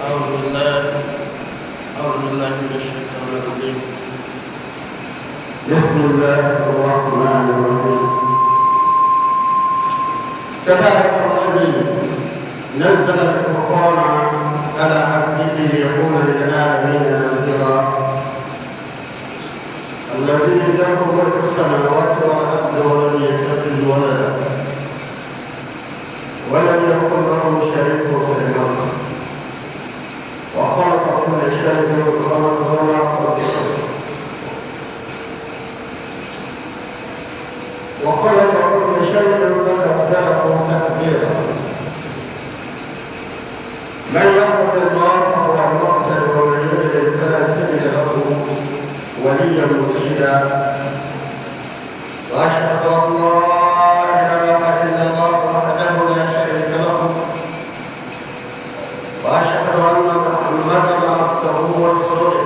أعوذ بالله من الشيطان الرجيم. بسم الله الرحمن الرحيم. تبارك الذي نزل الفرقان على عبده ليكون للعالمين نذيرا. الذي له ملك السماوات والأرض ولم يتخذ ولدا ولم يكن له شريك في الملك وخلق كل شيء وخلق كل شيء فقدره تقديرا. من يعبد الله فهو المقتدر ومن يضلل فلا تجد له وليا مرشدا. واشهد ان لا اله الا الله وحده لا شريك له واشهد ان محمدا عبده ورسوله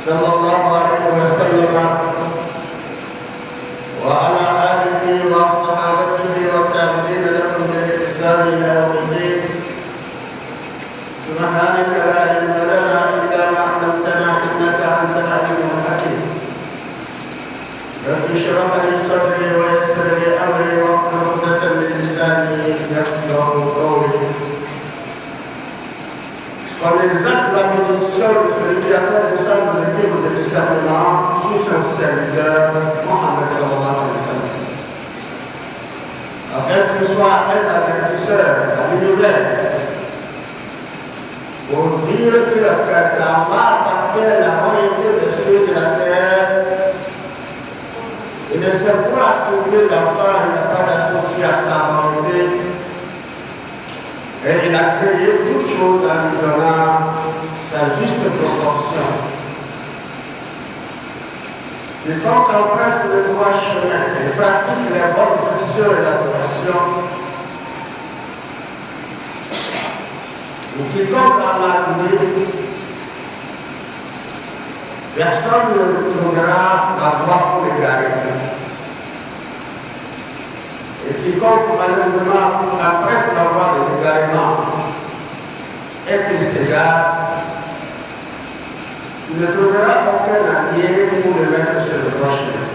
صلى الله عليه وسلم وعلى آله وصحابته والتابعين لهم بالإحسان إلى يوم الدين. سبحانك لا علم لنا إلا ما علمتنا إنك أنت العليم الحكيم. رب اشرح لي صدري ويسر لي أمري واحلل عقدة من لساني يفقهوا قولي. Comme exact la bénédiction de celui qui a fait descendre le livre de discernement sur son serviteur, Mohammed sallallahu alayhi wa sallam. Afin qu'il soit un avertisseur à l'univers pour dire que Allah appartient à la moitié des cieux de la terre. Il ne s'est pas attribué d'enfant, il n'a pas d'associé à sa volonté. Et il a créé toutes choses en lui donnant sa juste proportion. Quiconque emprunte le droit chemin et pratique les bonnes actions et l'adoration, ou quiconque en a donné, personne ne lui donnera la voie pour l'égarer. Et quiconque malheureusement apprête la voie de l'égarement et qu'il s'égare, il ne trouvera aucun allié pour le mettre sur le droit chemin.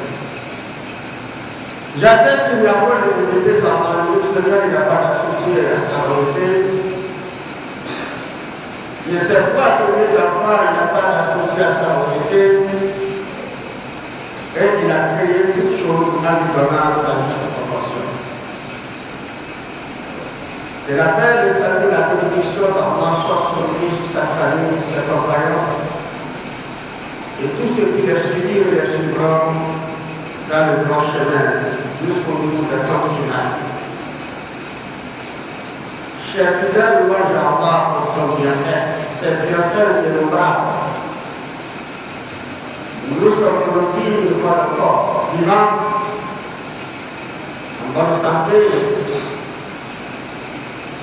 J'atteste qu'il n'y a pas de divinité par le Seigneur, il n'a pas d'associé à sa volonté. Il ne s'est pas trouvé d'enfant, il n'a pas d'associé à sa volonté. Et il a créé toutes choses en lui donnant sa juste proportion. Et la paix de salut, la bénédiction d'Allah soit sur lui, sur sa famille, ses compagnons, et tous ceux qui les suivirent et les suivront dans le grand chemin jusqu'au jour de temps final. Chers fidèles, louange à Allah pour son bienfait, ses bienfaits innombrables. Nous sommes aujourd'hui une fois encore vivants, en bonne santé.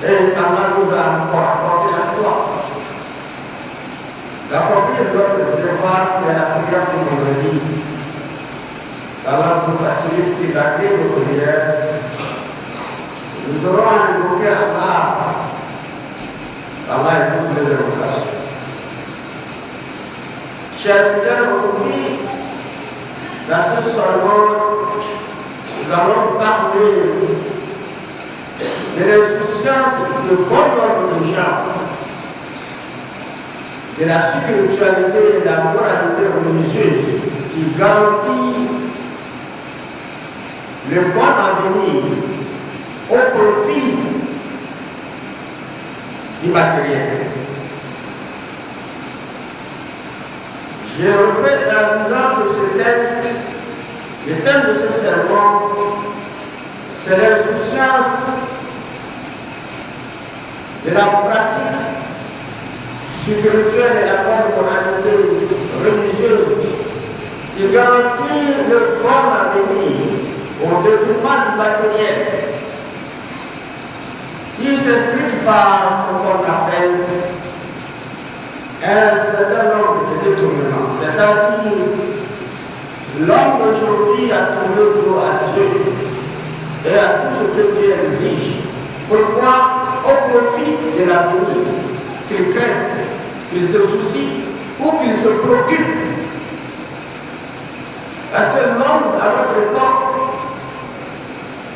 Et Allah nous a encore accordé la foi d'accomplir notre devoir de la prière du vendredi. Allah nous facilite qu'il accueille nos prières. Nous aurons à invoquer Allah. Allah est juste les invocations. Chers fidèles, aujourd'hui, dans ce sermon, nous allons parler de l'insouciance de bon ordre de gens, de la spiritualité et de la moralité religieuse qui garantit le bon avenir au profit du matériel. Je répète en disant que ce texte, le thème de ce sermon, c'est l'insouciance de la pratique spirituelle et la bonne moralité religieuse qui garantit le bon avenir au détriment du matériel, qui s'explique par ce qu'on appelle un certain nombre de détournements. C'est-à-dire, l'homme d'aujourd'hui a tourné le dos à Dieu et à tout ce que Dieu exige. Pourquoi? Au profitent de l'avenir, qu'ils craignent, qu'ils se soucient ou qu'ils se préoccupent. Parce que l'homme, à notre époque,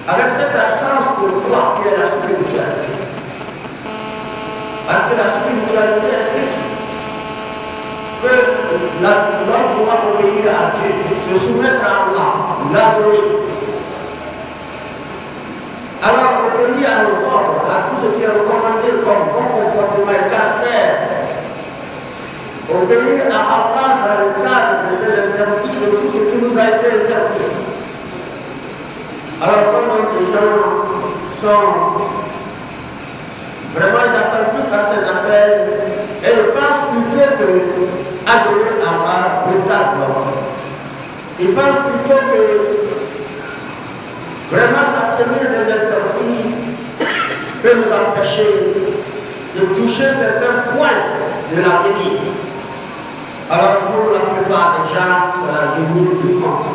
avec cette absence de foi qui est la spiritualité, parce que la spiritualité explique que l'homme doit obéir à Dieu, se soumettre à Allah, l'adorer. Alors, obéir à nos ordres, à tout ce qui est recommandé comme bon comportement et caractère, obéir à Allah dans le cadre de ses interdits, de tout ce qui nous a été interdit. Alors, comme les gens sont vraiment inattentifs à ces appels, et ne pensent plutôt que adorer Allah véritablement. Ils pensent plutôt que vraiment s'abstenir des interdits peut nous empêcher de toucher certains points de l'avenir. Alors pour la plupart des gens, c'est l'avenir qui compte.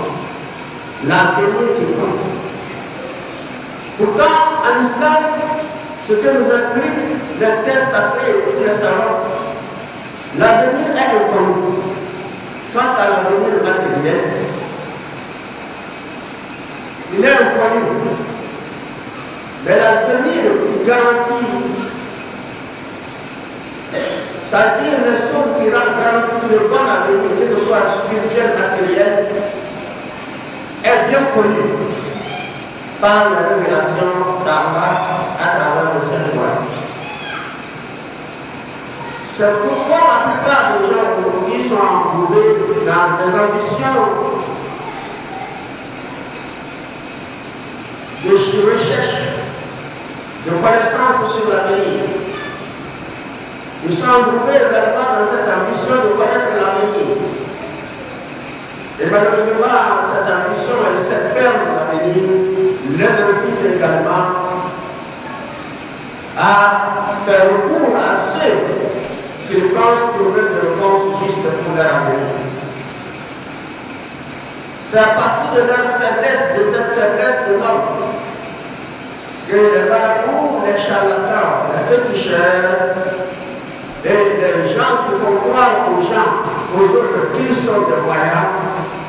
L'avenir qui compte. Pourtant, en islam, ce que nous expliquent les textes sacrés et tous les savants, l'avenir est inconnu. Quant à l'avenir matériel, il est inconnu. Mais l'avenir qui garantit, c'est-à-dire les choses qui garantissent le bon avenir, que ce soit spirituel, matériel, est bien connu par la révélation d'Allah à travers le Saint-Ouvert. C'est pourquoi la plupart des gens aujourd'hui sont embourbés dans des ambitions de recherche, de connaissances sur l'avenir. Ils sont embourbés également dans cette ambition de connaître l'avenir. Et malheureusement, cette ambition et cette perte de l'avenir les incite également à faire recours à ceux qu'ils pensent trouver des réponses justes pour leur avenir. C'est à partir de leur faiblesse, de cette faiblesse de l'homme, que les marabouts, les charlatans, les féticheurs et les gens qui font croire aux gens, aux autres qu'ils sont des voyants,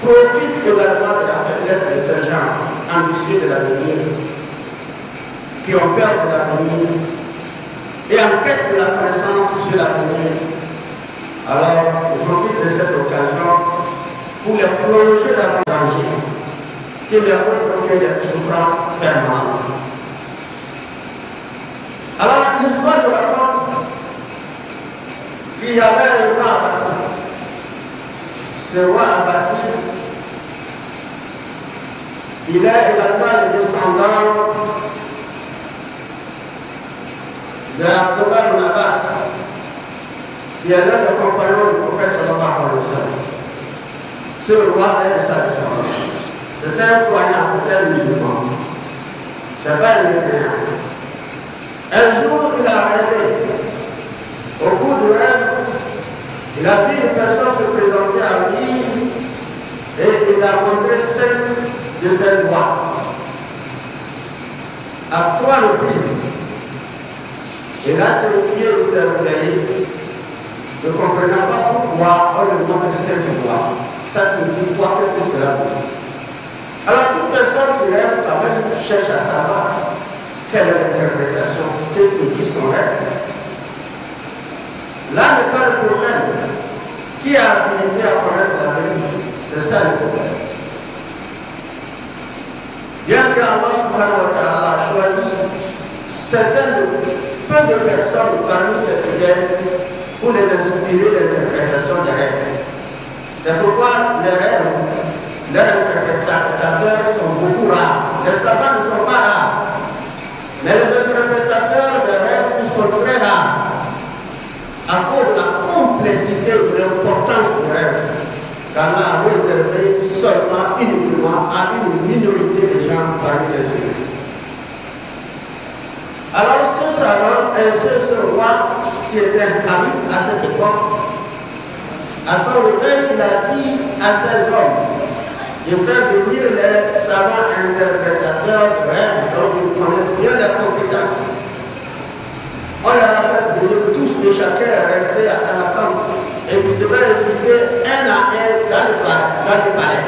profitent également de la faiblesse de ces gens ambitieux de l'avenir, qui ont peur de l'avenir et en quête de la connaissance sur l'avenir. Alors, ils profitent de cette occasion pour les plonger dans le danger, qui n'est autre que des souffrances permanentes. Alors, l'histoire nous raconte qu'il y avait un roi Abbaside. Ce roi Abbaside, il est également le descendant de Abdullah ibn Abbas, qui est l'un des compagnons du prophète sallallahu alayhi wa sallam. Ce roi est de sa descendance. C'était un croyant, c'était un musulman. Ce n'est pas un mécréant. Un jour, il a rêvé. Au cours du rêve, il a vu une personne se présenter à lui et il a montré 5 de ses lois. À 3 reprises, il a terrifié et s'est réveillé, ne comprenant pas pourquoi on lui montre 5 lois. Ça signifie quoi? Qu'est-ce que cela veut dire? Alors toute personne qui rêve quand même cherche à savoir quelle est l'interprétation, que signifie son rêve. Là n'est pas le problème. Qui a habilité à connaître l'avenir? C'est ça le problème. Bien que Allah subhanahu wa ta'ala a choisi peu de personnes parmi ses fidèles pour les inspirer l'interprétation des rêves. C'est pourquoi les rêves, les interprétateurs sont beaucoup rares. Les savants ne sont pas rares. Mais les interprétateurs des rêves sont très rares. À cause de la complexité de l'importance des rêves. qu'Allah a réservé seulement, uniquement à une minorité de gens parmi les humains. Alors ce savant et ce roi qui était calife à cette époque, à son réveil, il a dit à ses hommes de faire venir les savants interprétateurs, donc ils connaissent bien les compétences. On leur a fait venir tous et chacun est resté à la tente. Et puis devait inviter un à un dans le palais.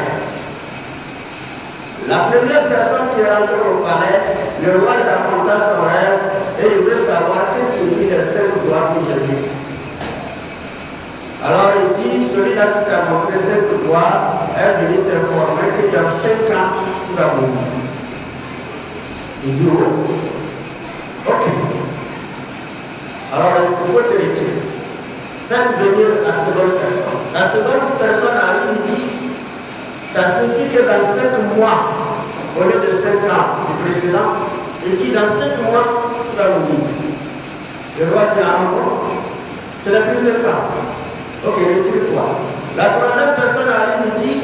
La première personne qui est rentrée au palais, le roi lui raconta son rêve et il veut savoir que signifie les 5 doigts que j'ai vus. Alors il dit, celui-là qui t'a montré 5 doigts est venu t'informer que dans 5 ans, tu vas mourir. Il dit, oh, ok. Alors il faut te retirer. Faites venir la seconde personne. La seconde personne arrive et dit, ça signifie que dans 5 mois, au lieu de 5 ans du précédent, il dit dans 5 mois, tu vas mourir. Le roi dit, ah non, ce n'est plus 5 ans. Ok, retire-toi. La troisième personne arrive et dit,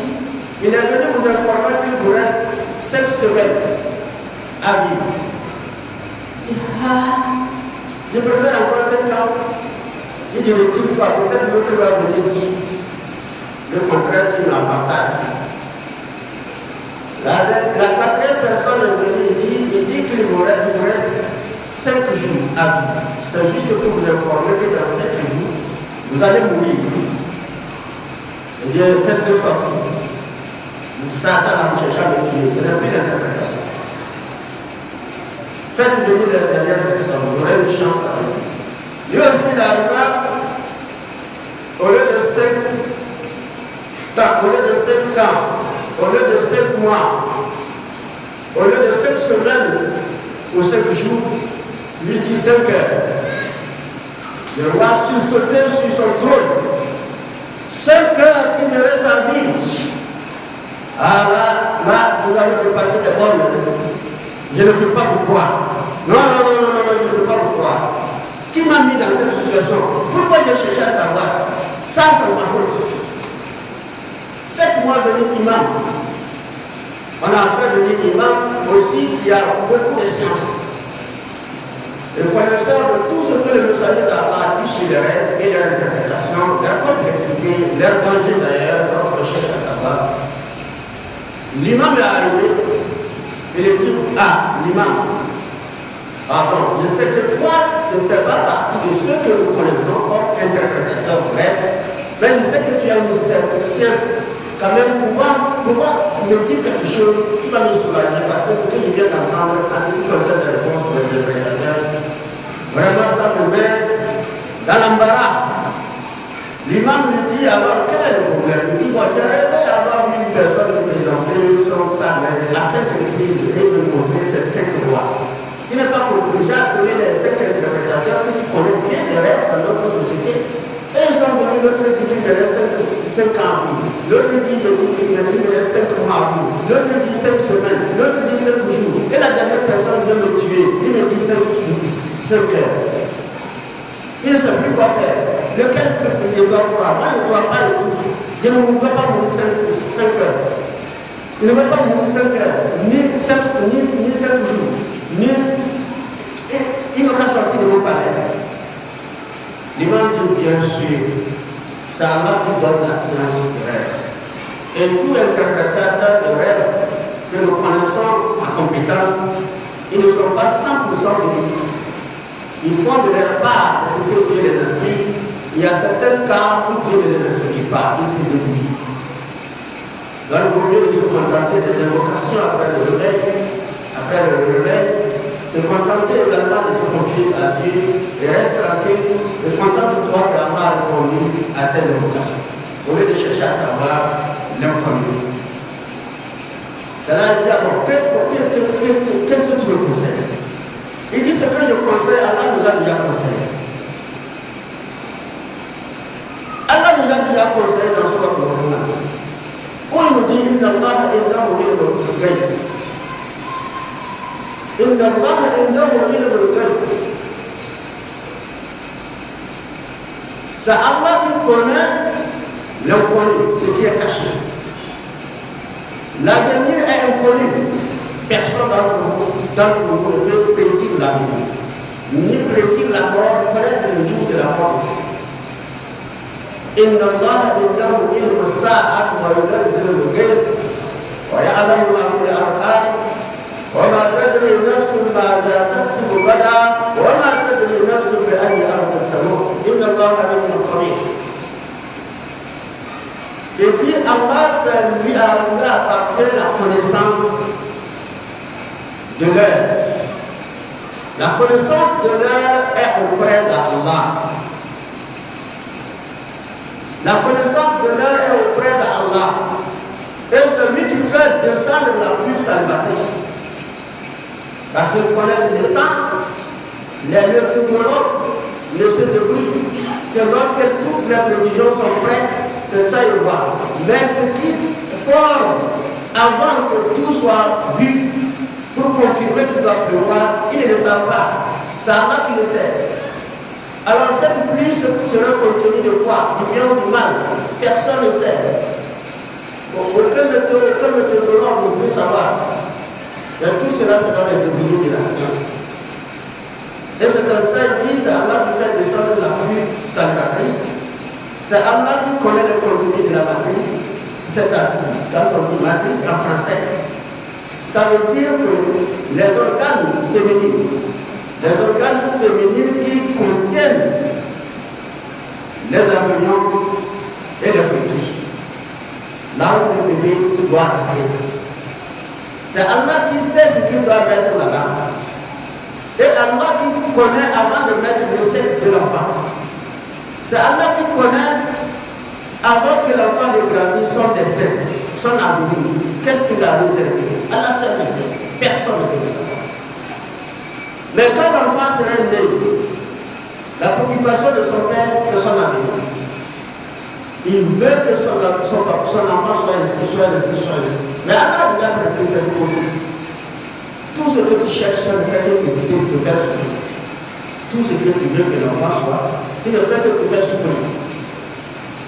il est venu vous informer qu'il vous reste 5 semaines à vivre. Je préfère encore 5 ans. Il dit, retire-toi. Peut-être l'autre va venir dire le contraire qui l'avantage. La quatrième personne est venue, il dit qu'il vous reste 5 jours à vivre. C'est juste pour vous informer que dans 5 jours, vous allez mourir. Eh bien, faites-le sortir. Ça va vous chercher à me tuer. Ce n'est plus l'interprétation. Faites venir la dernière personne. Vous aurez une chance à vivre. Lui aussi, il arriva, au lieu de 5 ans, au lieu de 5 mois, au lieu de 5 semaines ou 5 jours, lui dit 5 heures. Le roi sursautait sur son trône. 5 heures qui me reste à vivre. Ah là, vous allez dépasser des bonnes. Je ne peux pas vous croire. Non, je ne peux pas vous croire. Qui m'a mis dans cette situation? Pourquoi j'ai cherché à savoir? Ça, c'est ma faute. Faites-moi venir imam. On a fait venir imam aussi qui a beaucoup de sciences. Le connaisseur de tout ce que le messager d'Allah a dit sur les rêves et leur interprétation, leur complexité, leur danger d'ailleurs, notre recherche à savoir. L'imam est arrivé, il est dit, ah, l'imam, pardon, je sais que toi, tu ne fais pas partie de ceux que nous connaissons comme interprétateurs rêves, mais je sais que tu as une science. Quand même, pouvoir me dire quelque chose qui va me soulager parce que ce que je viens d'entendre en ce qui concerne les réponses de l'interprétateur, vraiment ça me met dans l'embarras. L'imam lui dit alors quel est le problème? Il dit, moi j'ai rêvé avoir vu une personne me présenter sa mère à 5 reprises et me montrer ses 5 doigts. Il n'est pas compris, j'ai appelé les 5 interprétateurs que tu connais bien les rêves dans notre société. Et ils sont venus, l'autre dit qu'il me reste 5 ans à vivre. L'autre dit qu'il me reste 5 mois à vivre. L'autre dit 5 semaines. L'autre dit 5 jours. Et la dernière personne vient me tuer. Il me dit 5 heures. Il ne sait plus quoi faire. Lequel je dois croire? Moi, je ne dois pas le toucher. Je ne veux pas mourir 5 heures. Il ne veut pas mourir 5 heures. Ni 5 jours. Il ne va sortir de mon palais. L'imam dit bien sûr, c'est Allah qui donne la science du rêve. Et tout interprétateur de rêve que nous connaissons à compétence, ils ne sont pas 100% véridiques. Ils font de leur part ce que Dieu les inspire. Il y a certains cas où Dieu ne les inspire pas, ils se débrouillent. Donc il vaut mieux de se contenter des invocations après le réveil, de contenter également de se confier à Dieu et reste tranquille et contente-toi que Allah a répondu à tes invocations. Au lieu de chercher à savoir l'inconnu. Et là, il dit alors, qu'est-ce que tu me conseilles? Il dit ce que je conseille, Allah nous a déjà conseillé. Allah nous a déjà conseillé dans ce Coran. Où il nous dit, Inna Allah innahu ilmul ghaib. Inna Allah innahu ilmul ghaib. C'est Allah qui connaît l'inconnu, ce qui est caché. L'avenir est inconnu. Personne d'entre vous ne peut prédire l'avenir, ni prédire la mort, connaître le jour de la mort. Inna Allah indahu ilmu as-sa'ati wa yunazzilu al-ghayth wa ya'lamu ma fi al-arham wa ma tadri nafsun madha taksibu ghadan wa ma tadri nafsun إن الله عليم خبير. Et puis Allah, lui appartient la connaissance de l'heure. La connaissance de l'heure est auprès d'Allah. La connaissance de l'heure est auprès d'Allah. Et celui qui fait descendre la pluie salvatrice. Parce qu'il connaît le temps, les météorologues ne se débrouillent que lorsque toutes les prévisions sont prêtes, c'est ça ils voient. Mais ce qu'ils font avant que tout soit vu, pour confirmer qu'il doit pleuvoir, ils ne le savent pas. C'est Allah qui le sait. Alors cette pluie sera contenue de quoi? Du bien ou du mal? Personne ne sait. Aucun météorologue ne peut savoir. Mais tout cela, c'est dans les domaines de la science. Et c'est un seul dit, c'est Allah qui fait descendre la pluie salvatrice. C'est Allah qui connaît le contenu de la matrice. C'est-à-dire, quand on dit matrice en français, ça veut dire que les organes féminines qui contiennent les embryons et les fœtus, là où le bébé doit rester. C'est Allah qui sait ce qu'il doit mettre là-bas. Et Allah qui connaît avant de mettre le sexe de l'enfant. C'est Allah qui connaît avant que l'enfant ne grandisse son destin, son avenir. Qu'est-ce qu'il a réservé? Allah seul le sait. Personne ne peut le savoir. Mais quand l'enfant sera né, la préoccupation de son père, c'est son avenir. Il veut que son enfant soit ici. Mais Allah lui a prescrit cette conduite. Tout ce que tu cherches, ça ne fait que te faire souffrir. Tout ce que tu veux que l'enfant soit, il ne fait que te faire souffrir.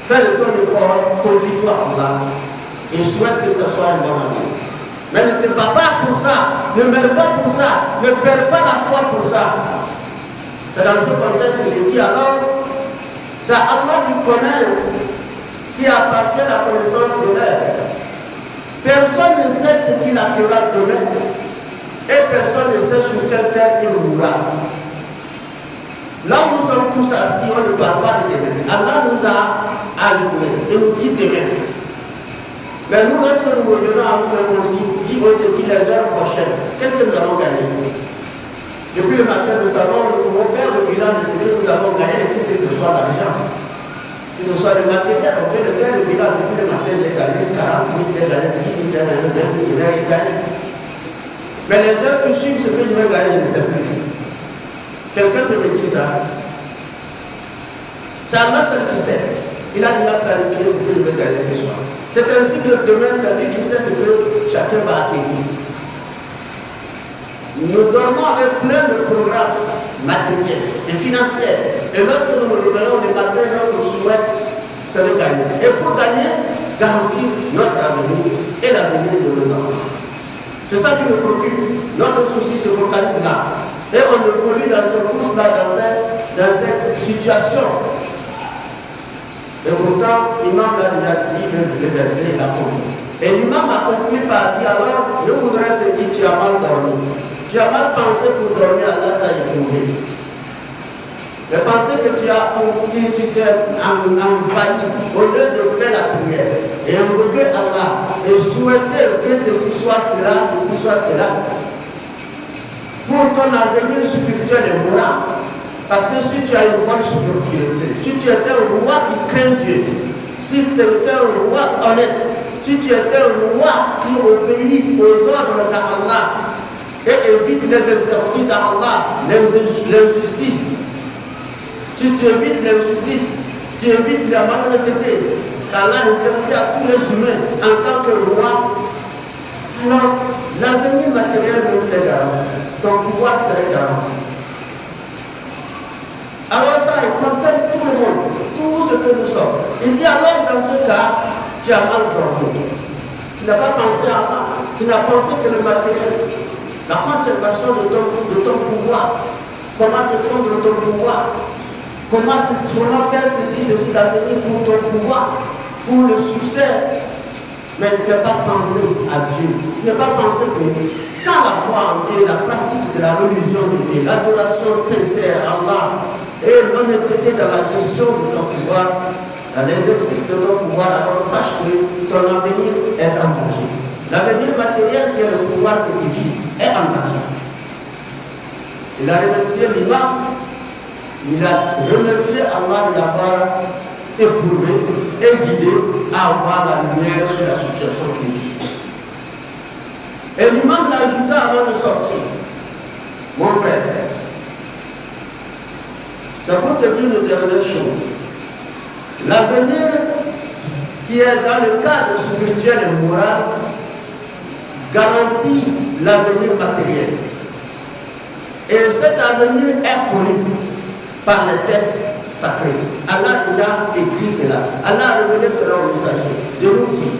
Fais le ton effort, confie-toi à Allah et souhaite que ce soit un bon avenir. Mais ne te bats pas pour ça, ne meurs pas pour ça, ne perds pas la foi pour ça. C'est dans ce contexte qu'il dit alors, c'est Allah qui connaît, qui appartient à la connaissance de l'heure. Personne ne sait ce qu'il arrivera demain et personne ne sait sur quelle terre il mourra. Là où nous sommes tous assis, on ne parle pas de demain. Allah nous a ajouté et nous dit demain. Mais nous, lorsque nous revenons à nous aussi, on se dit les heures prochaines, qu'est-ce que nous allons gagner? Depuis le matin, nous savons, nous pouvons faire le bilan de ce que nous avons gagné, et que ce soit l'argent. Que ce soit le matériel, on peut le faire le bilan depuis le matin, j'ai gagné 40 000, j'ai gagné 10 000, j'ai gagné 20 000, j'ai gagné. Mais les heures qui suivent, ce que je vais gagner, je ne sais plus. Quelqu'un peut me dire ça. C'est Allah seul qui sait. Il a déjà planifié ce que je vais gagner ce soir. C'est ainsi que demain, c'est lui qui sait ce que chacun va acquérir. Nous dormons avec plein de programmes matériels et financiers. Et lorsque nous nous réveillons le matin, notre souhait, c'est de gagner. Et pour gagner, garantir notre avenir et l'avenir de nos enfants. C'est ça qui nous préoccupe. Notre souci se focalise là. Et on évolue dans ce course-là, dans cette situation. Et pourtant, l'imam l'a déjà dit, le verset, il a compris. Et l'imam a conclu par dire, alors, je voudrais te dire, tu as mal dormi. Tu as mal pensé pour dormir, Allah t'a éprouvé. Les pensées que tu t'es envahi, au lieu de faire la prière, et invoquer Allah, et souhaiter que ceci soit cela, pour ton avenir spirituel et moral. Parce que si tu as une bonne spiritualité, si tu étais un roi qui craint Dieu, si tu étais un roi honnête, si tu étais un roi qui obéit aux ordres d'Allah et évite les interdits d'Allah, l'injustice, si tu évites l'injustice, tu évites la malhonnêteté, qu'Allah interdit à tous les humains en tant que roi, alors l'avenir matériel nous est garanti, ton pouvoir serait garanti. Alors ça, il concerne tout le monde, tout ce que nous sommes. Il dit alors dans ce cas, tu as mal dormi. Tu n'as pas pensé à Allah, tu n'as pensé que le matériel, la conservation de ton pouvoir, comment défendre ton pouvoir, comment faire ceci d'avenir pour ton pouvoir, pour le succès. Mais tu n'as pas pensé à Dieu. Tu n'as pas pensé que sans la foi en Dieu, la pratique de la religion de Dieu, l'adoration sincère à Allah, et l'honnêteté dans la gestion de ton pouvoir, dans l'exercice de ton pouvoir, alors sache que ton avenir est en danger. L'avenir matériel qui est le pouvoir que tu vises est en danger. Il a remercié l'imam, il a remercié Allah de l'avoir éprouvé et guidé à avoir la lumière sur la situation qu'il vit. Et l'imam l'a ajouté avant de sortir. Mon frère, c'est pour te dire une dernière chose. L'avenir qui est dans le cadre spirituel et moral garantit l'avenir matériel. Et cet avenir est connu par les textes sacrés. Allah a déjà écrit cela. Allah a révélé cela au messager de nous dire.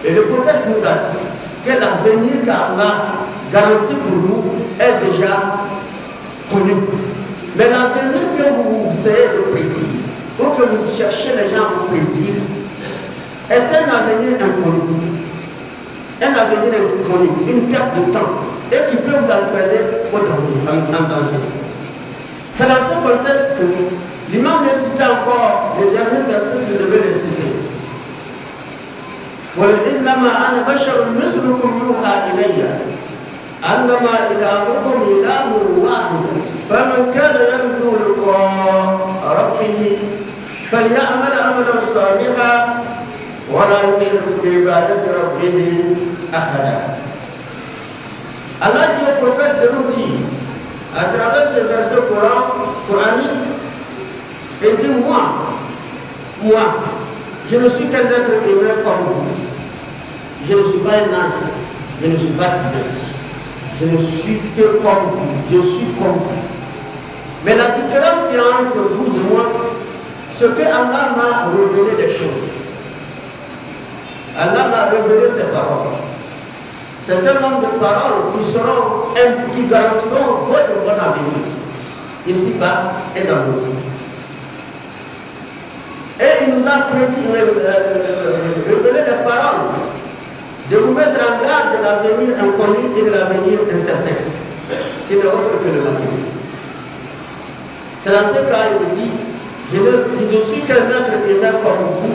Et le prophète nous a dit que l'avenir qu'Allah garantit pour nous est déjà connu. Mais l'avenir que vous essayez de prédire, ou que vous cherchez les gens à vous prédire, est un avenir inconnu. Un avenir inconnu, une perte de temps, et qui peut vous entraîner au danger, en danger. C'est dans ce contexte que l'imam a cité encore les derniers versets qu'il devait les citer. وَإِنَّمَا أَنَا بَشَرٌ مِثْلُكُمْ يُوحَى إِلَيَّ أَنَّمَا إِلَٰهُكُمْ إِلَٰهٌ وَاحِدٌ فَمَنْ كَانَ يَرْجُو لِقَاءَ رَبِّهِ فَلْيَعْمَلْ عَمَلًا صَالِحًا وَلَا يُشْرِكْ بِعِبَادَةِ رَبِّهِ أَحَدًا. Allah dit au prophète de nous dire, à travers ces versets coraniques, et dit moi, je ne suis qu'un être humain comme vous. Je ne suis pas un ange, je ne suis pas divin. Je ne suis que comme vous, je suis comme vous. Mais la différence qu'il y a entre vous et moi, c'est que Allah m'a révélé des choses. Allah m'a révélé ses paroles. C'est un nombre de paroles qui garantiront votre bon avenir, ici-bas et dans le monde. Et il nous a révélé les paroles de vous mettre en garde de l'avenir inconnu et de l'avenir incertain, qui n'est autre que le matin. C'est dans ce cas il dit, je ne suis qu'un être humain comme vous.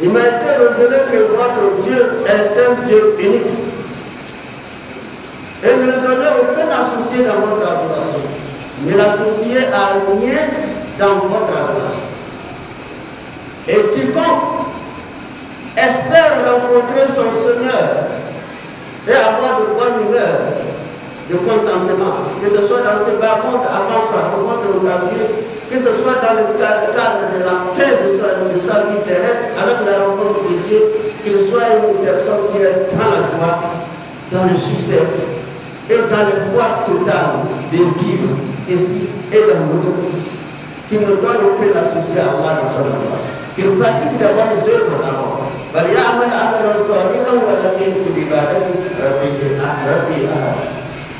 Il m'a été révélé que votre Dieu est un Dieu unique. Et ne le donnez aucun associé dans votre adoration. Ne l'associez à rien dans votre adoration. Et quiconque espère rencontrer son Seigneur et avoir de bonne humeur, de contentement, que ce soit dans ce bas monde avant sa rencontre au Dieu, que ce soit dans le cadre de la fin de sa vie terrestre avec la rencontre de Dieu, qu'il soit une personne qui est dans la joie, dans le succès et dans l'espoir total de vivre ici et dans l'autre, qu'il ne doit aucun associer à Allah dans son adoration. Qu'il pratique d'abord les œuvres d'abord. فَلْيَعْمَلْ عَمَلًا صَالِحًا وَلَا يُشْرِكْ بِعِبَادَةِ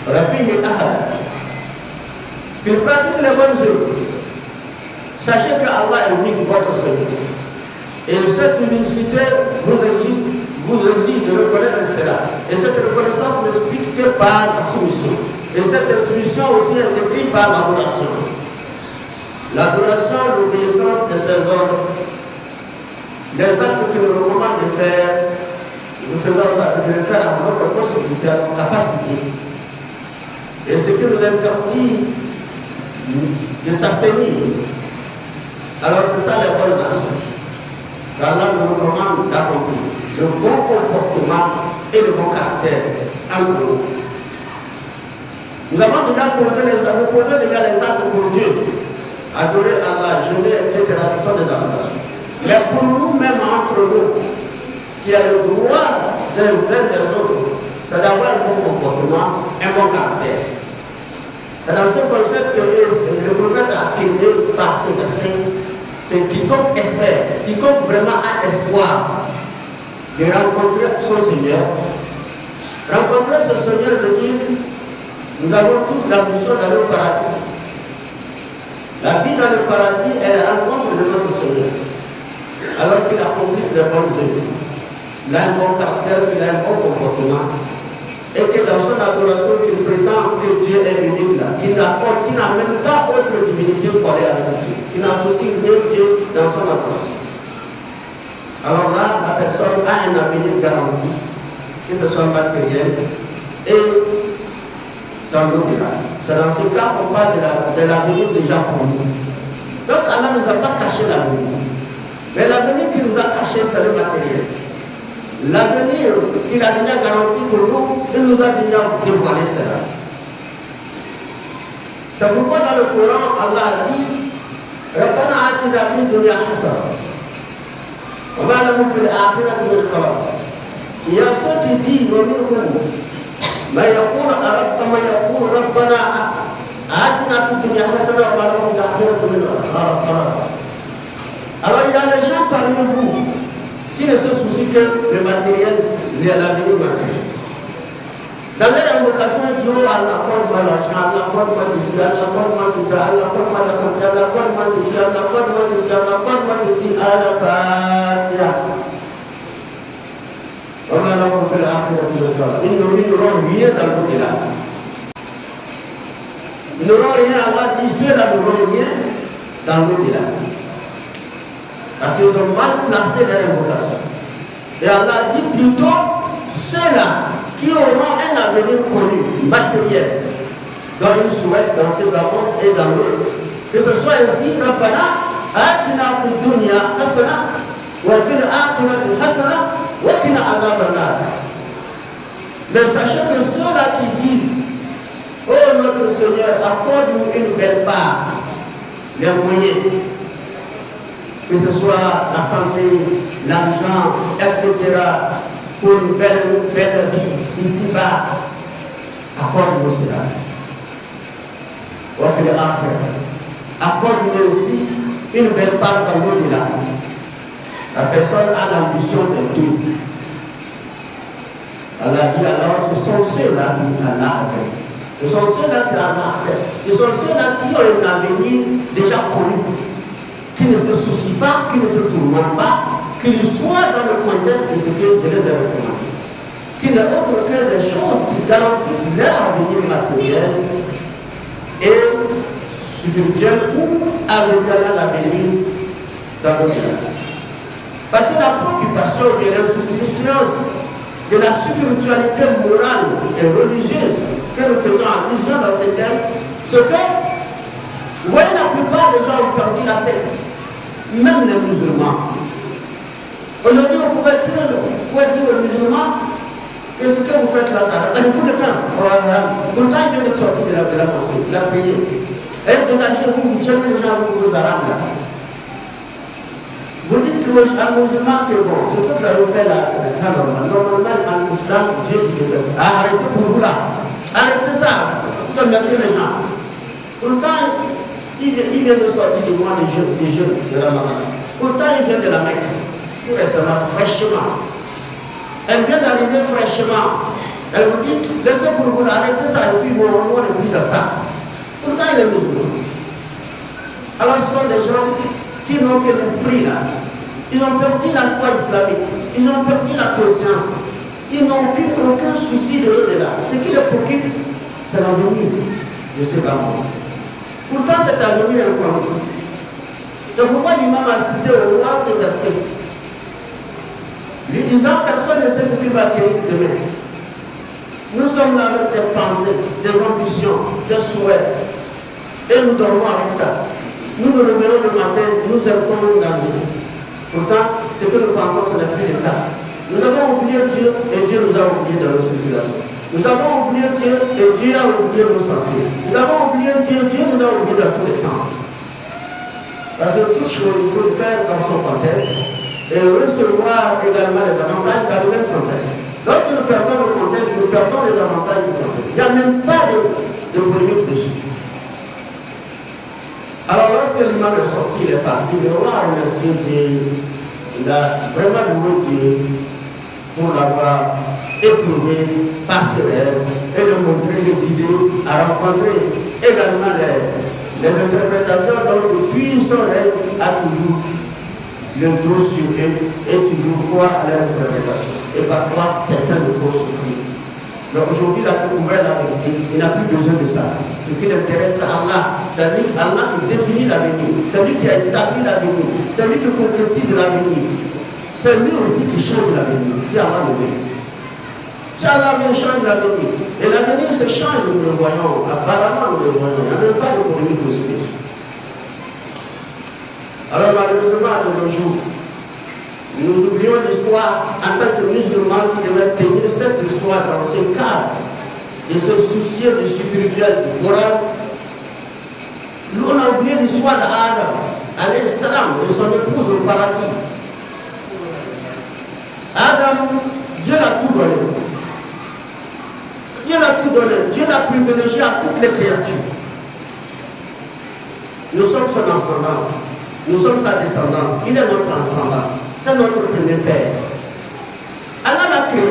رَبِّهِ أَحَدًا. Qu'il pratique les bonnes œuvres. Sachez que Allah est unique, votre Seigneur. Et cette unicité vous exige de reconnaître cela. Et cette reconnaissance n'explique que par la soumission. Et cette soumission aussi est décrite par l'adoration. L'adoration, l'obéissance de ses ordres, les actes qu'il nous recommande de faire, nous faisons ça, de le faire à notre possibilité, à notre capacité. Et ce qui nous interdit de s'abstenir, alors c'est ça les bonnes actions. Allah nous recommande d'accomplir le bon comportement et le bon caractère en gros. Nous avons déjà posé les actes pour Dieu. Adorer Allah, jeûner, etc. Ce sont des adorations. Mais pour nous-mêmes, entre nous, qui a le droit des uns des autres, c'est d'avoir un bon comportement, un bon caractère. C'est dans ce concept que le prophète a affirmé par ce verset que quiconque espère, quiconque vraiment a espoir de rencontrer son Seigneur, rencontrer ce Seigneur veut dire nous avons tous l'ambition d'aller au paradis. La vie dans le paradis est la rencontre de notre Seigneur. Alors qu'il accomplisse les bonnes œuvres. Il a un bon caractère, il a un bon comportement. et que dans son adoration, il prétend que Dieu est unique là, qui n'a même pas autre divinité collée avec Dieu, qui n'associe rien Dieu dans son adoration. Alors là, la personne a un avenir garanti, que ce soit matériel et dans l'au-delà. C'est dans ce cas qu'on parle de l'avenir déjà connu. Donc Allah ne nous a pas caché l'avenir. Mais l'avenir qu'il nous a caché, c'est le matériel. L'avenir qu'il a déjà garanti pour nous, il nous a déjà dévoilé cela. C'est pourquoi dans le Coran, Allah a dit ربنا آتنا في الدنيا حسنة وما لهم في الآخرة من خلاق. Il y a ceux qui disent ما يقول ربنا آتنا في الدنيا حسنة وما لهم في الآخرة من خلاق. Alors il y a les gens parmi vous qui ne se soucient que le matériel, l'avenir matériel. Dans leur invocation, ils disent Allah, accorde-moi l'argent, Allah, accorde-moi ceci, Allah, accorde-moi ceci, Allah, accorde-moi la santé, Allah, accorde-moi ceci, Allah, accorde-moi ceci, Allah, accorde-moi ceci, Al-Fatiha. Ils n'auront rien dans l'au-delà. Ils n'auront rien, Allah dit, ceux-là n'auront rien dans l'au-delà. Parce qu'ils ont mal placé leur invocation. Et Allah dit plutôt ceux-là qui auront un avenir connu, matériel, dont ils souhaitent dans ce monde et dans l'autre. Que ce soit ainsi, Rabbana, Atina fi dunya hasana, wa fil akhirati hasana, wa qina adhaban nar. Mais sachez que ceux-là qui disent, oh notre Seigneur, accorde-nous une belle part, les moyens, que ce soit la santé, l'argent, etc., pour une belle vie ici-bas, accorde-nous cela. Accorde-nous aussi une belle part dans l'au-delà. La personne a l'ambition de tout. Allah dit alors, ce sont ceux-là qui en ont. Ce sont ceux-là qui en ont fait. Ce sont ceux-là qui ont un avenir déjà connu, qui ne se soucient pas, qui ne se tourmentent pas, qu'ils soient dans le contexte de ce que je les ai recommandé, qui n'est autre que des choses qui garantissent leur avenir matériel et spirituel ou avec l'avenir dans le monde. Parce que la préoccupation de l'insouciance de la spiritualité morale et religieuse que nous faisons allusion dans ces thèmes, c'est que, vous voyez, la plupart des gens ont perdu la tête, même les musulmans. Aujourd'hui, on pouvait dire aux musulmans que ce que vous faites là, ça il faut le temps. Pourtant, il vient de sortir de la mosquée, il a prié. Et de chez vous, vous tirez les gens avec vos arabes là. Vous dites à un musulman que bon, ce que vous avez fait là, c'est pas normal. Normalement, en islam, Dieu dit que arrêtez pour vous là. Arrêtez ça. Vous emmerdez les gens. Pourtant, il vient de sortir du mois des jeunes de la Ramadan. Pourtant, il vient de la Mecque. Tout récemment, fraîchement. Elle vient d'arriver fraîchement. Elle vous dit, laissez pour vous arrêter ça et puis moi ne plus dans ça. Pourtant il est musulman. Alors ce sont des gens qui n'ont que l'esprit là. Ils ont perdu la foi islamique. Ils ont perdu la conscience. Ils n'ont aucun souci de l'au-delà. Ce qui les préoccupe, c'est l'avenir de ces parents. Pourtant cet avenir est connu. C'est pourquoi l'imam a cité au roi ce verset. Lui disant, personne ne sait ce qui va acquérir demain. Nous sommes là avec des pensées, des ambitions, des souhaits. Et nous dormons avec ça. Nous nous réveillons le matin, nous heurtons le danger. Pourtant, ce que nous pensons, ce n'est plus le cas. Nous avons oublié Dieu et Dieu nous a oubliés dans nos circulations. Nous avons oublié Dieu et Dieu a oublié nos santé. Nous avons oublié Dieu, Dieu nous a oubliés dans tous les sens. Parce que toute chose, il faut le faire dans son contexte. Et recevoir également les avantages dans le même contexte. Lorsque nous perdons le contexte, nous perdons les avantages du contexte. Il n'y a même pas de polémique dessus. Alors lorsque l'imam est sorti, il est parti, le roi a remercié Dieu. Il a vraiment loué Dieu pour l'avoir éprouvé par ses rêves et le montrer, le guider, à rencontrer également les interprétateurs dont depuis son rêve a toujours le dos sur eux et toujours croire à leur interprétation. Et parfois, certains le font souffrir. Mais aujourd'hui, il a découvert la vérité. Il n'a plus besoin de ça. Ce qui l'intéresse, c'est Allah. C'est lui, Allah qui définit l'avenir. C'est lui qui a établi l'avenir. C'est lui qui concrétise l'avenir. C'est lui aussi qui change l'avenir. Si Allah le veut. Si Allah veut changer l'avenir. Et l'avenir se change, nous le voyons. Apparemment, nous le voyons. Il n'y a même pas de polémique aussi dessus. Alors, malheureusement, de nos jours, nous oublions l'histoire en tant que musulmans qui devaient tenir cette histoire dans ce cadre et se soucier du spirituel, du moral. Nous, on a oublié l'histoire d'Adam, alayhi salam, et son épouse au paradis. Adam, Dieu l'a tout donné. Dieu l'a tout donné. Dieu l'a privilégié à toutes les créatures. Nous sommes son ascendance. Nous sommes sa descendance. Il est notre ascendant. C'est notre premier père. Allah l'a créé.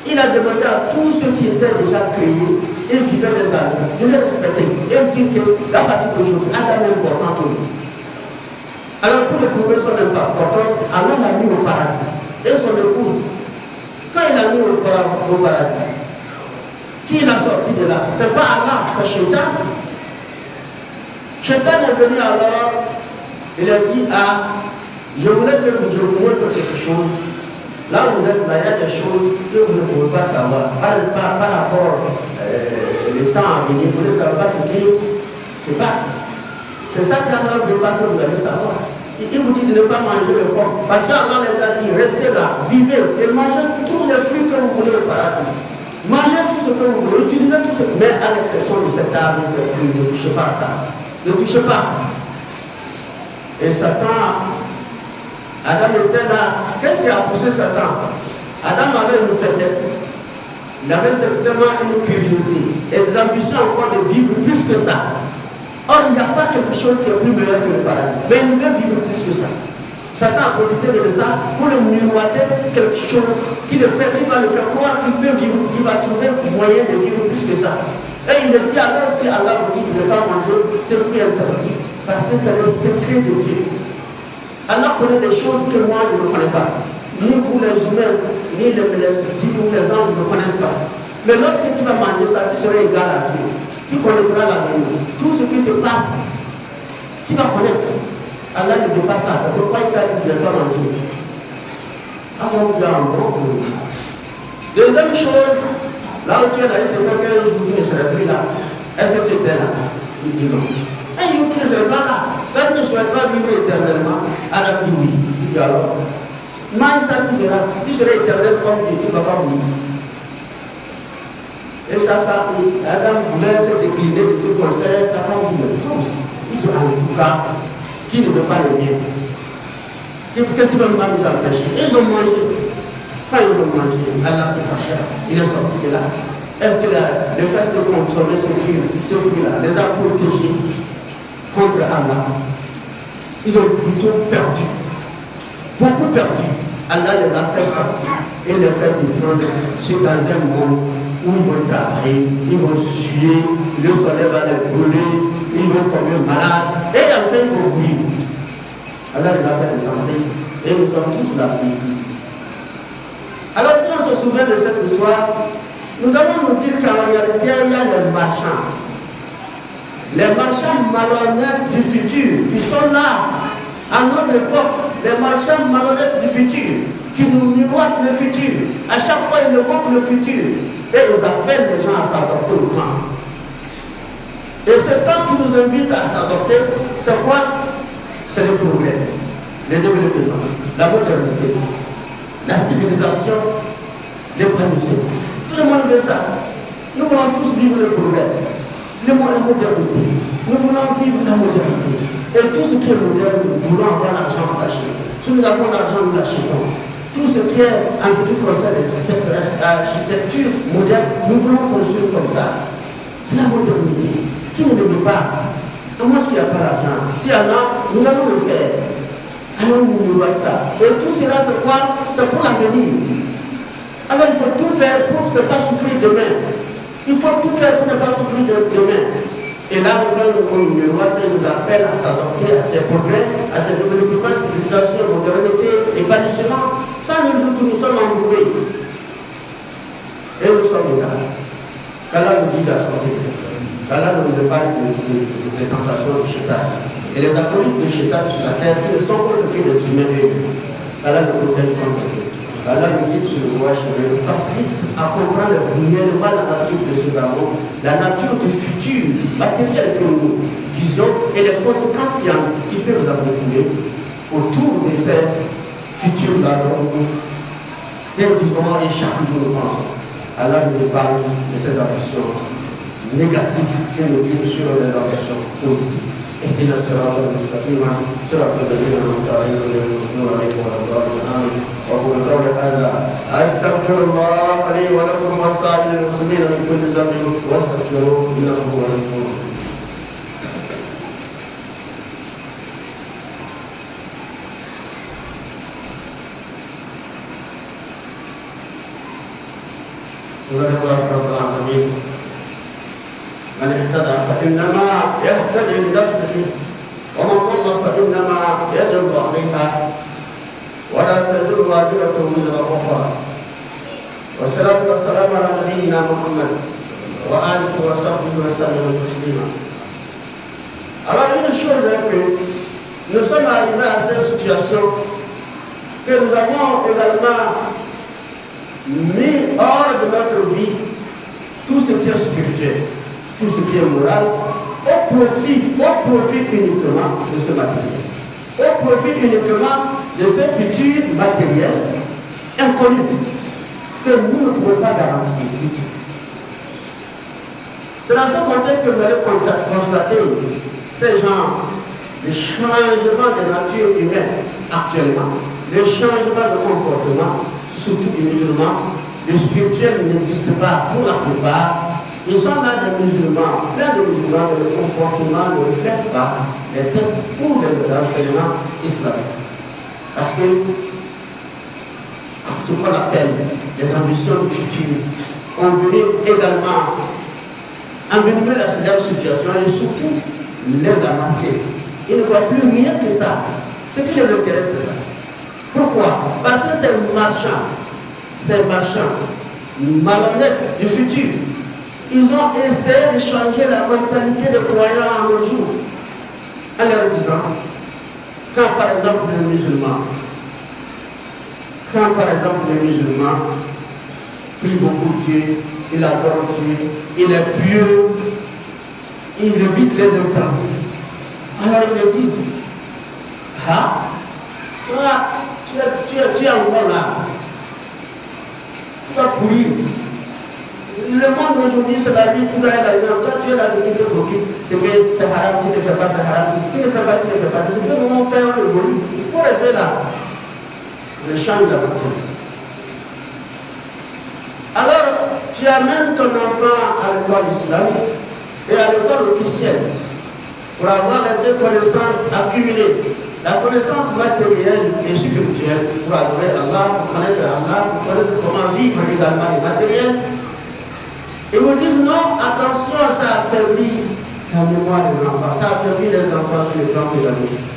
Il a demandé à tous ceux qui étaient déjà créés et vivaient les animaux de les respecter. Et il dit que la partie d'aujourd'hui, Adam est important pour nous. Alors pour prouver son importance, Allah l'a mis au paradis. Et son épouse, quand il l'a mis au paradis, qui l'a sorti de là? Ce n'est pas Allah, c'est Shaitan. Shaitan est venu alors, il a dit je voulais que je vous montre quelque chose. Là où vous êtes, là, il y a des choses que vous ne pouvez pas savoir. Par rapport au temps à venir, vous ne savez pas ce qui se passe. C'est ça qu'Allah ne veut pas que vous allez savoir. Il vous dit de ne pas manger le porc. Parce qu'Allah les a dit, restez là, vivez et mangez tous les fruits que vous voulez au paradis. Mangez tout ce que vous voulez, utilisez tout ce que vous voulez, mais à l'exception de cet arbre, de ces fruits, ne touchez pas à ça. Ne touchez pas. Et Satan, Adam était là. Qu'est-ce qui a poussé Satan? Adam avait une faiblesse. Il avait certainement une curiosité et des ambitions encore de vivre plus que ça. Or, il n'y a pas quelque chose qui est plus meilleur que le paradis. Mais il veut vivre plus que ça. Satan a profité de ça pour le miroiter quelque chose qui va le faire croire qu'il peut vivre, qu'il va trouver un moyen de vivre plus que ça. Et il le dit alors, si Allah vous dit de ne pas manger ces fruits interdits, parce que c'est le secret de Dieu. Allah connaît des choses que moi je ne connais pas. Ni vous les humains, ni les anges ne connaissent pas. Mais lorsque tu vas manger ça, tu seras égal à Dieu. Tu connaîtras l'avenir. Tout ce qui se passe, tu vas connaître. Allah ne veut pas ça. C'est pourquoi il t'a dit de ne pas manger. Ah mon Dieu, bon. Deuxième chose, là où tu es là, il se fait que je vous dis, ne serai plus là. Est-ce que tu étais là? Il dit non. Un jour tu ne serais pas là. Quand tu ne souhaites pas vivre éternellement, Allah dit oui. Il dit alors, mange ça, tu verras. Tu serais éternel comme Dieu, tu ne vas pas mourir. Et sa femme, Adam voulait se décliner de ses conseils, sa femme dit le tous. Il dit en tout cas, qui ne veut pas le bien? Qu'est-ce qui va nous empêcher? Ils ont mangé. Quand ils ont mangé, Allah s'est fâché. Il est sorti de là. Est-ce que le fait de consommer ce fruit-là les a protégés contre Allah? Ils ont plutôt perdu. Beaucoup perdu. Allah les a fait sortir et les fait descendre dans un monde où ils vont travailler, ils vont suer, le soleil va les brûler, ils vont tomber malades et enfin ils vont vivre. Allah les a fait descendre ici. Et nous sommes tous là ici. Alors si on se souvient de cette histoire, nous allons nous dire qu'en réalité, il y a les marchands. Les marchands malhonnêtes du futur, qui sont là, à notre époque, les marchands malhonnêtes du futur, qui nous miroitent le futur. À chaque fois, ils évoquent le futur. Et ils appellent les gens à s'adopter au temps. Et ce temps qui nous invite à s'adopter, c'est quoi? C'est le progrès, le développement, la modernité, la civilisation, l'épanouissement. Tout le monde veut ça. Nous voulons tous vivre le progrès, la modernité. Nous voulons vivre la modernité. Et tout ce qui est moderne, nous voulons avoir l'argent attaché. Si nous avons l'argent, nous l'achetons. Tout ce qui est en ce qui concerne l'architecture moderne, nous voulons construire comme ça. La modernité. Qui ne le veut pas? Comment est-ce qu'il n'y a pas l'argent? Si y en a, nous allons le faire. Alors nous voulons ça. Et tout cela, c'est quoi? C'est pour l'avenir. Alors il faut tout faire pour ne pas souffrir demain. Il faut tout faire pour ne pas souffrir demain. Et là, le roi nous appelle à s'adapter à ces progrès, à ces développements, civilisation, modernité, épanouissement. Ça, nous sommes entourés. Et nous sommes comme ça. Qu'Allah nous guide à sortir. Qu'Allah nous épargne des tentations du Shaitan. Et les acolytes du Shaitan sur la terre qui ne sont autres que des humains réunis. Qu'Allah nous protège contre eux. Qu'Allah nous guide sur le droit chemin, nous facilite à comprendre réellement la nature de ce ballon, la nature du futur matériel que nous visons et les conséquences qui peuvent nous arriver autour de ces futurs ballons. Et nous disons, et chaque jour nous pensons. Allah nous parle de ces ambitions négatives que nous guide sur les ambitions positives. اهدنا الصراط المستقيم صراط الذين انعمت عليهم غير المغضوب عليهم ولا الضالين وقول قولي هذا استغفر الله لي ولكم وسائر المسلمين من كل ذنب واستغفروه انه هو الغفور الرحمن. رب العالمين من اهتدى فإنما يهتدي لنفسه ومن ضل فإنما يضل عليها ولا تزر وازرة وزر أخرى والصلاة والسلام على نبينا محمد وآله وصحبه وسلم تسليما. Alors une chose est que nous sommes arrivés à cette situation que nous avons également mis hors de notre vie tout ce qui est spirituel, tout ce qui est moral, au profit uniquement de ce matériel, au profit uniquement de ce futur matériel inconnu que nous ne pouvons pas garantir du tout. C'est dans ce contexte que vous allez constater ces gens, les changements de nature humaine actuellement, les changements de comportement, surtout des musulmans. Le spirituel n'existe pas pour la plupart. Ils sont là des musulmans, plein de musulmans, mais le comportement ne reflète pas les tests ou les enseignements islamiques. Parce que ce qu'on appelle les ambitions du futur ont venu également envenimer leur situation et surtout les amasser. Ils ne voient plus rien que ça. Ce qui les intéresse, c'est ça. Pourquoi? Parce que ces marchands malhonnêtes du futur, ils ont essayé de changer la mentalité des croyants en nos jours en leur disant, quand par exemple les musulmans prient beaucoup Dieu, il adore Dieu, il est pieux, il évite les interdits. Alors ils le disent, ah, tu es encore là, tu vas courir. Le monde aujourd'hui, c'est la vie, tu dois aller dans toi, tu es là, c'est qui te préoccupe, c'est que c'est haram, tu ne fais pas, c'est haram, tu ne fais pas, tu ne fais pas. C'est que nous allons faire le volume. Il faut rester là. Le champ de la mentalité. Alors, tu amènes ton enfant à l'école islamique et à l'école officielle pour avoir les deux connaissances accumulées. La connaissance matérielle et spirituelle pour adorer Allah, pour connaître comment vivre également les matériels. Ils vous disent non, attention, ça affaiblit la mémoire des enfants, ça affaiblit les enfants sur le plan pédagogique.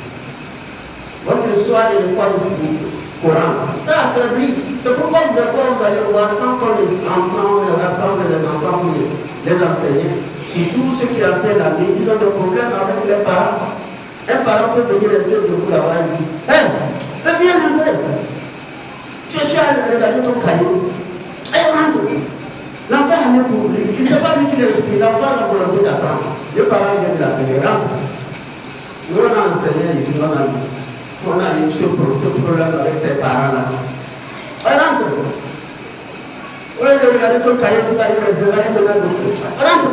Votre histoire de l'école islamique, Coran, ça affaiblit. C'est pourquoi des fois vous allez voir quand on les entend, on rassemble les enfants pour les enseigner. Et tous ceux qui enseignent la vie, ils ont des problèmes avec les parents. Un parent peut venir rester debout là-bas et dire, hé, viens rentrer. Tu as regardé ton caillou. Allez, rentre. L'enfant en est pour lui. Il ne sait pas lui qui l'explique. L'enfant a la volonté d'apprendre. Les parents viennent de l'appeler. Rentre. Nous on a enseigné ici, on a eu ce problème avec ses parents-là. Rentre. Au lieu de regarder ton cahier, tu vas y rester là et maintenant rentre.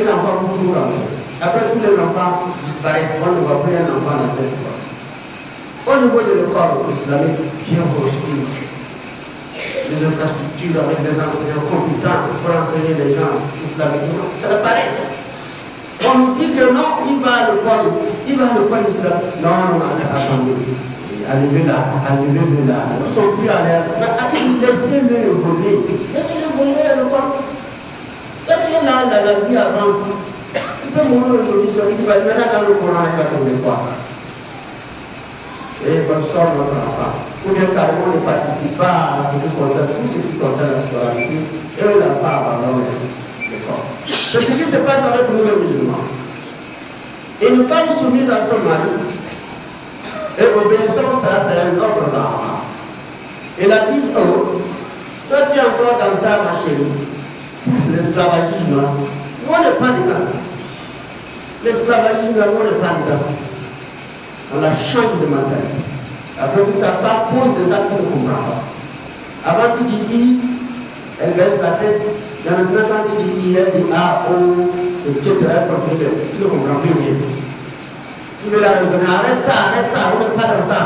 Et l'enfant court rentrer. Après, tous les enfants disparaissent. On ne voit plus un enfant dans cette école. Au niveau de l'école islamique, bien construit, les infrastructures avec des enseignants compétents pour enseigner les gens islamiquement, ça le paraît. On nous dit que non, il va à l'école islamique. Non, attendez. Arrivez là. Nous ne sommes plus à l'air. Laissez-le évoluer. Laissez-le évoluer à l'école. Quand tu es là, la vie avance. Tu peux mourir aujourd'hui, celui qui va être maintenant dans le Coran, il va tomber quoi? Et bonne soirée, notre enfant. ou bien carrément ne participent pas à ce qui concerne tout ce qui concerne la scolarité, et les enfants abandonnent l'école. C'est ce qui se passe avec nous les musulmans. Une femme soumise à son mari et obéissant, ça c'est un ordre d'Allah. Et la dit, oh, toi tu es encore dans ça, ma chérie. L'esclavagisme, on n'est pas dedans. L'esclavagisme, on n'est pas dedans. On la change de mentalité. Après tout, ta femme pose des actes qu'on ne comprend pas. Avant tu dis I, elle baisse la tête. Maintenant, quand tu dis I, elle dit A, O, etc. Tu ne comprends plus rien. Tu veux la revenir. Arrête ça, on n'est pas dans ça.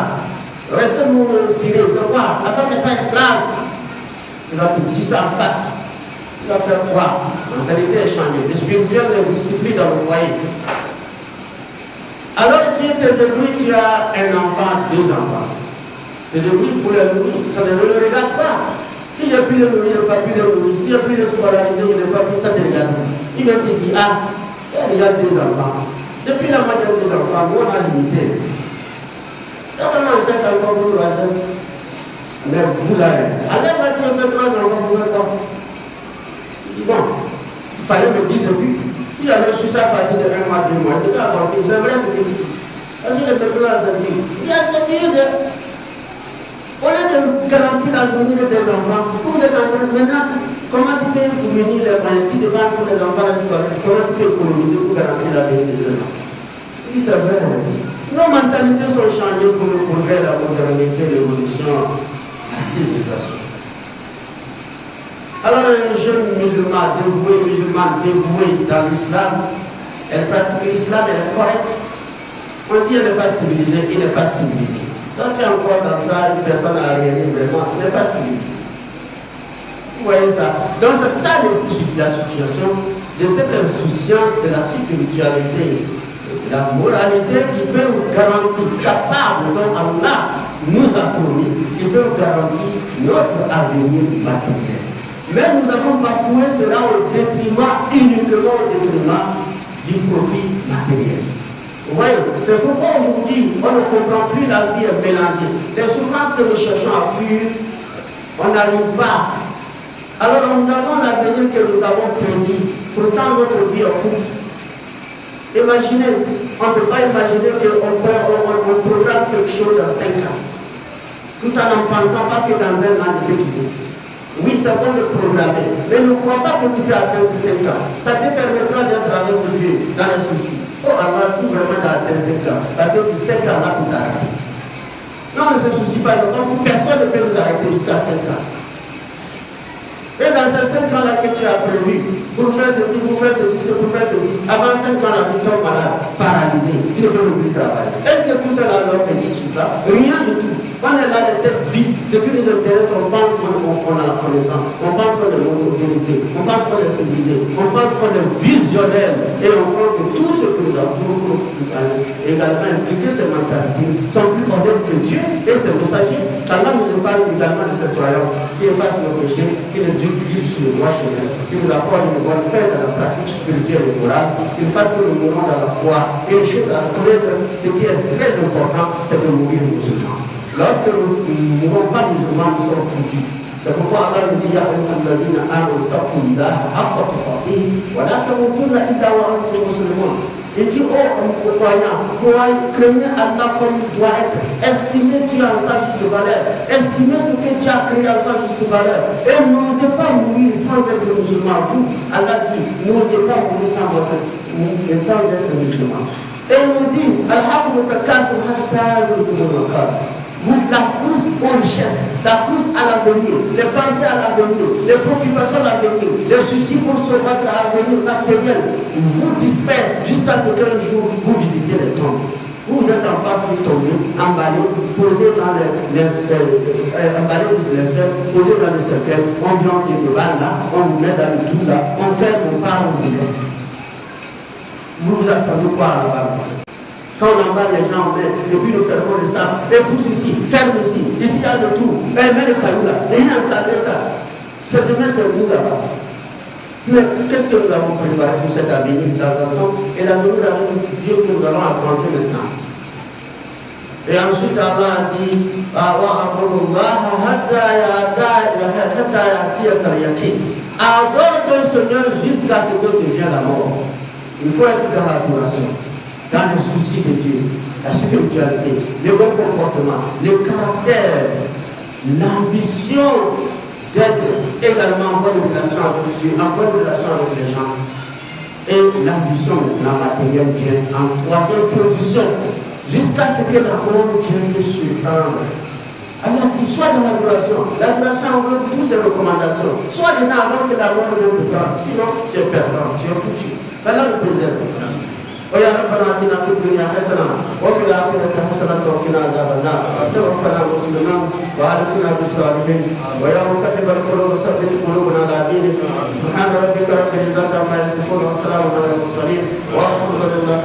Restez-nous inspirés. C'est quoi? La femme n'est pas esclave. Tu vas te dire ça en face. Tu vas faire quoi? La mentalité est changée. Le spirituel n'existe plus dans le foyer. Alors tu te débrouilles, tu as un enfant, 2 enfants. Tu te débrouilles pour les nourrir, ça ne le regarde pas. Si j'ai pu le nourrir, je n'ai pas pu le nourrir. Si j'ai pu le scolariser, je n'ai pas pu, ça te regarde. Il va te dire, ah, il y a 2 enfants. Depuis la moitié des enfants, nous on a limité. Ça vraiment c'est encore pour 3 ans. Mais vous là, allez là, tu as fait 3 enfants, vous faites quoi? Bon, il fallait me dire depuis. Il avait reçu sa famille de 1 mois, 2 mois. Il était apporté, c'est vrai ce que tu dis. Parce que les personnes ont dit, il y a ce qu'il y a. On a de garantir l'avenir des enfants. Vous êtes en train de maintenant, comment tu peux fournir les moyens qui demandent pour les enfants la scolarité? Comment tu peux économiser pour garantir l'avenir de ces enfants? Oui, c'est vrai. Nos mentalités sont changées pour le progrès, la modernité, l'évolution, la civilisation. Alors, un jeune musulman dévoué dans l'islam, elle pratique l'islam, elle est correcte. On dit qu'elle n'est pas civilisée, il n'est pas civilisé. Quand tu es encore dans ça, une personne n'a rien dit vraiment, tu n'es pas civilisé. Vous voyez ça? Donc, c'est ça la situation de cette insouciance de la spiritualité, de la moralité qui peut vous garantir, capable, dont Allah nous a promis, qui peut vous garantir notre avenir matériel. Mais nous avons bafoué cela uniquement au détriment du profit matériel. Vous voyez, c'est pourquoi aujourd'hui on ne comprend plus la vie mélangée. Les souffrances que nous cherchons à fuir, on n'arrive pas. Alors nous avons l'avenir que nous avons perdu. Pourtant notre vie est courte. Imaginez, on ne peut pas imaginer qu'on programme quelque chose dans 5 ans. Tout en pensant pas que dans 1 an, il peut quitter. Oui, c'est bon de programmer, mais ne crois pas que tu peux atteindre 5 ans. Ça te permettra d'être avec Dieu dans les soucis. Oh Allah, si vraiment tu as atteint 5 ans, parce que tu sais qu'il y en a pour t'arrêter. Non, ne se soucie pas, c'est comme si personne ne peut nous arrêter jusqu'à 5 ans. Et dans ces 5 ans-là que tu as prévu, pour faire ceci, pour faire ceci, pour faire ceci, avant 5 ans, là, tu tombes malade, paralysé, tu ne peux plus travailler. Est-ce que tout cela leur dit tout ça? Rien du tout. On est là, les têtes vides. Ce qui nous intéresse, on pense qu'on a la connaissance. On pense qu'on est organisé. On pense qu'on est civilisé. On pense qu'on est visionnaire. Et on pense que tout ce que nous avons également impliqué, ces mentalités, sont plus honnêtes que Dieu et ses messagers. Allah nous parle également de cette croyance qui efface nos péchés, qui nous guide sur le droit chemin, qui nous apporte une bonne fin dans la pratique spirituelle et morale, qui fasse que nous mourons dans la foi. Et une chose à connaître, ce qui est très important, c'est de mourir musulman. Lorsque nous ne mourons pas musulmans, nous sommes foutus. C'est pourquoi Allah nous dit à الذين آمنوا اتقوا الله حق تقاته ولا تموتن إلا وأنتم مسلمون. Il dit, oh croyants, craignez Allah comme il doit être. Estimez Dieu en sa juste valeur. Estimez ce que Dieu a créé en sa juste valeur. Et n'osez pas mourir sans être musulman. Vous, Allah dit, n'osez pas mourir sans être musulman. Et il nous dit, la course aux richesses, la course à l'avenir, les pensées à l'avenir, les préoccupations à l'avenir, les soucis pour sauver votre avenir matériel, vous distraient jusqu'à ce qu'un jour vous visitez les tombes. Vous êtes en face du tombeau, emballé, posé dans emballé du silencieux, posé dans le cercueil, on vient de là, on vous met dans le trou là, on fait vos pas, on vous laisse. Vous vous attendez quoi à la barre? Quand on emballe les gens, et puis nous fermons le sable, et pousse ici, ferme ici, ici il y a le tout, et mets le caillou là, et encadrer ça. C'est demain, c'est nous là-bas. Mais qu'est-ce que nous avons préparé pour cet avenir dans le temps et l'avenir avec Dieu que nous allons affronter maintenant? Et ensuite, Allah a dit adore ton Seigneur jusqu'à ce que tu viennes la mort. Il faut être dans l'adoration, dans le souci de Dieu, la spiritualité, le bon comportement, le caractère, l'ambition d'être également en bonne relation avec Dieu, en bonne relation avec les gens. Et l'ambition matérielle vient en troisième position, jusqu'à ce que la mort vienne te surprendre. Alors, soit dans l'adoration englobe toutes ces recommandations, soit avant que la mort vienne te prendre, sinon tu es perdant, tu es foutu. Allah nous préserve. ويا ربنا اتنا في الدنيا حسنه وفي الاخره حسنه وقنا عذاب النار توفنا مسلما وألقنا بالصالحين ويا مقلب القلوب ثبت قلوبنا على دينك سبحان ربك رب العزه عما يصفون وسلام على المرسلين والحمد لله.